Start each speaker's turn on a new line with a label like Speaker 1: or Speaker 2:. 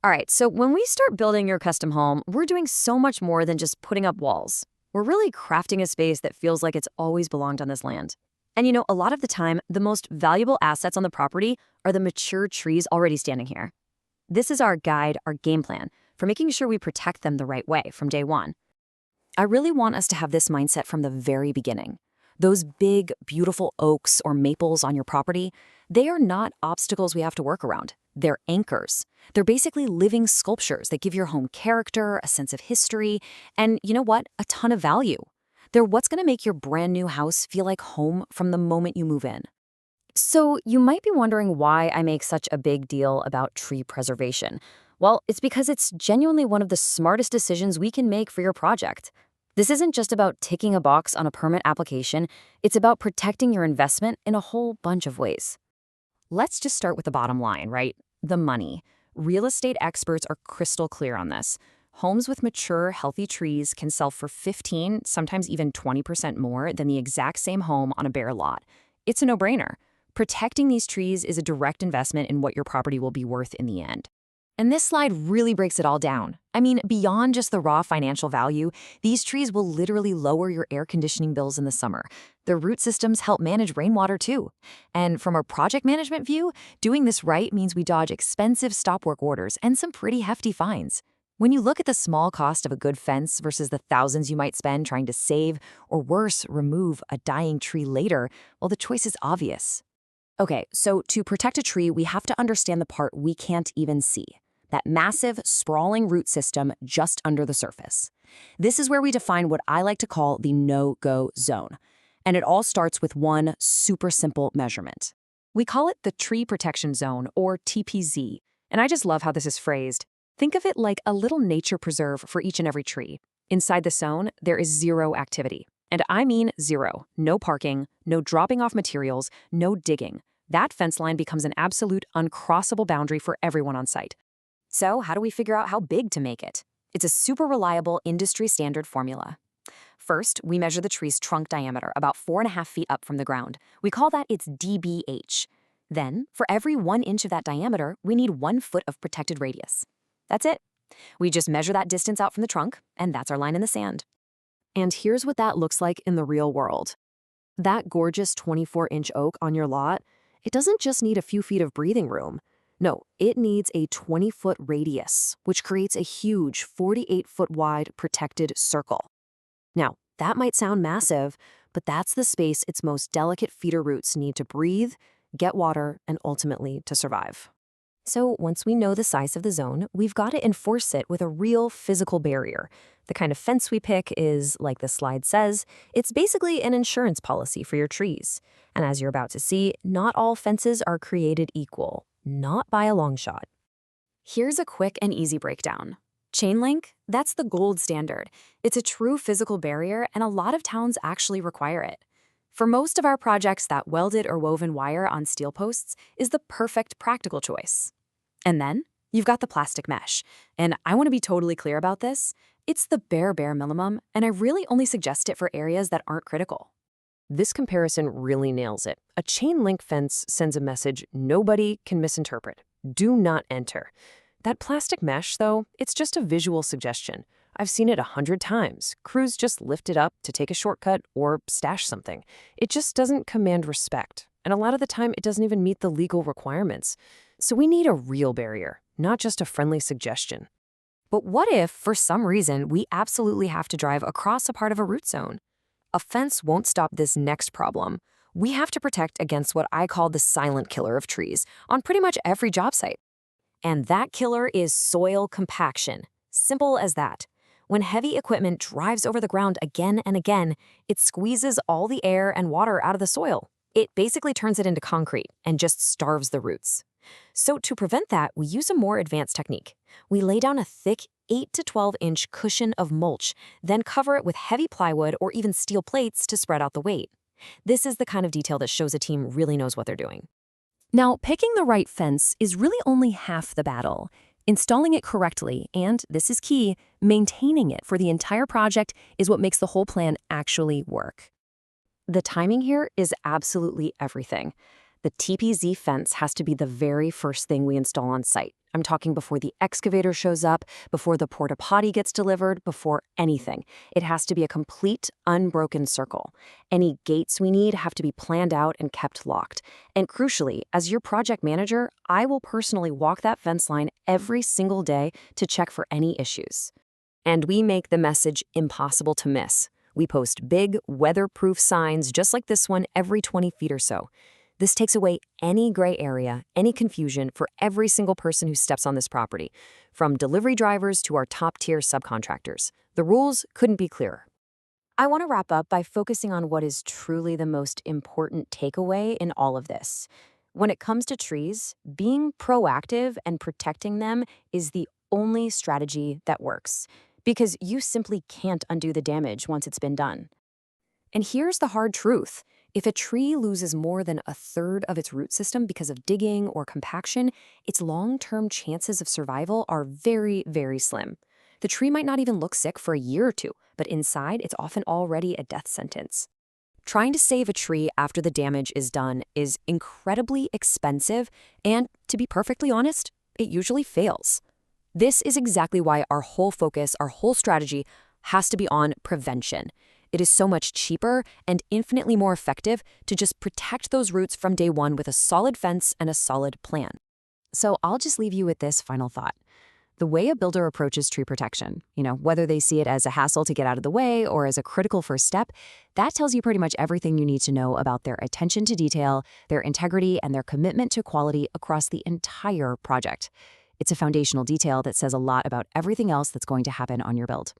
Speaker 1: All right, so when we start building your custom home, we're doing so much more than just putting up walls. We're really crafting a space that feels like it's always belonged on this land. And a lot of the time, the most valuable assets on the property are the mature trees already standing here. This is our guide, our game plan, for making sure we protect them the right way from day one. I really want us to have this mindset from the very beginning. Those big, beautiful oaks or maples on your property, they are not obstacles we have to work around. They're anchors. They're basically living sculptures that give your home character, a sense of history, and you know what? A ton of value. They're what's going to make your brand new house feel like home from the moment you move in. So you might be wondering why I make such a big deal about tree preservation. Well, it's because it's genuinely one of the smartest decisions we can make for your project. This isn't just about ticking a box on a permit application, it's about protecting your investment in a whole bunch of ways. Let's just start with the bottom line, right? The money. Real estate experts are crystal clear on this. Homes with mature, healthy trees can sell for 15, sometimes even 20% more than the exact same home on a bare lot. It's a no-brainer. Protecting these trees is a direct investment in what your property will be worth in the end. And this slide really breaks it all down. I mean, beyond just the raw financial value, these trees will literally lower your air conditioning bills in the summer. Their root systems help manage rainwater too. And from a project management view, doing this right means we dodge expensive stop work orders and some pretty hefty fines. When you look at the small cost of a good fence versus the thousands you might spend trying to save, or worse, remove a dying tree later, well, the choice is obvious. Okay, so to protect a tree, we have to understand the part we can't even see. That massive, sprawling root system just under the surface. This is where we define what I like to call the no-go zone. And it all starts with one super simple measurement. We call it the Tree Protection Zone, or TPZ. And I just love how this is phrased. Think of it like a little nature preserve for each and every tree. Inside the zone, there is zero activity. And I mean zero. No parking, no dropping off materials, no digging. That fence line becomes an absolute uncrossable boundary for everyone on site. So how do we figure out how big to make it? It's a super reliable industry standard formula. First, we measure the tree's trunk diameter, about 4.5 feet up from the ground. We call that its DBH. Then, for every 1 inch of that diameter, we need 1 foot of protected radius. That's it. We just measure that distance out from the trunk, and that's our line in the sand. And here's what that looks like in the real world. That gorgeous 24-inch oak on your lot, it doesn't just need a few feet of breathing room. No, it needs a 20-foot radius, which creates a huge 48-foot wide protected circle. Now, that might sound massive, but that's the space its most delicate feeder roots need to breathe, get water, and ultimately to survive. So once we know the size of the zone, we've got to enforce it with a real physical barrier. The kind of fence we pick is, like the slide says, it's basically an insurance policy for your trees. And as you're about to see, not all fences are created equal. Not by a long shot. Here's a quick and easy breakdown. Chain link, that's the gold standard. It's a true physical barrier, and a lot of towns actually require it. For most of our projects, that welded or woven wire on steel posts is the perfect practical choice. And then you've got the plastic mesh. And I want to be totally clear about this. It's the bare minimum, and I really only suggest it for areas that aren't critical. This comparison really nails it. A chain link fence sends a message nobody can misinterpret. Do not enter. That plastic mesh, though, it's just a visual suggestion. I've seen it 100 times. Crews just lift it up to take a shortcut or stash something. It just doesn't command respect. And a lot of the time, it doesn't even meet the legal requirements. So we need a real barrier, not just a friendly suggestion. But what if, for some reason, we absolutely have to drive across a part of a root zone? A fence won't stop this next problem. We have to protect against what I call the silent killer of trees on pretty much every job site. And that killer is soil compaction. Simple as that. When heavy equipment drives over the ground again and again, it squeezes all the air and water out of the soil. It basically turns it into concrete and just starves the roots. So to prevent that, we use a more advanced technique. We lay down a thick 8 to 12-inch cushion of mulch, then cover it with heavy plywood or even steel plates to spread out the weight. This is the kind of detail that shows a team really knows what they're doing. Now, picking the right fence is really only half the battle. Installing it correctly, and this is key, maintaining it for the entire project is what makes the whole plan actually work. The timing here is absolutely everything. The TPZ fence has to be the very first thing we install on site, I'm talking before the excavator shows up, before the porta potty gets delivered, before anything. It has to be a complete, unbroken circle. Any gates we need have to be planned out and kept locked. And crucially, as your project manager, I will personally walk that fence line every single day to check for any issues. And we make the message impossible to miss. We post big, weatherproof signs just like this one every 20 feet or so. This takes away any gray area, any confusion for every single person who steps on this property, from delivery drivers to our top-tier subcontractors. The rules couldn't be clearer. I want to wrap up by focusing on what is truly the most important takeaway in all of this. When it comes to trees, being proactive and protecting them is the only strategy that works, because you simply can't undo the damage once it's been done. And here's the hard truth. If a tree loses more than a third of its root system because of digging or compaction, its long-term chances of survival are very, very slim. The tree might not even look sick for a year or two, but inside it's often already a death sentence. Trying to save a tree after the damage is done is incredibly expensive, and to be perfectly honest, it usually fails. This is exactly why our whole focus, our whole strategy has to be on prevention. It is so much cheaper and infinitely more effective to just protect those roots from day one with a solid fence and a solid plan. So I'll just leave you with this final thought. The way a builder approaches tree protection, whether they see it as a hassle to get out of the way or as a critical first step, that tells you pretty much everything you need to know about their attention to detail, their integrity, and their commitment to quality across the entire project. It's a foundational detail that says a lot about everything else that's going to happen on your build.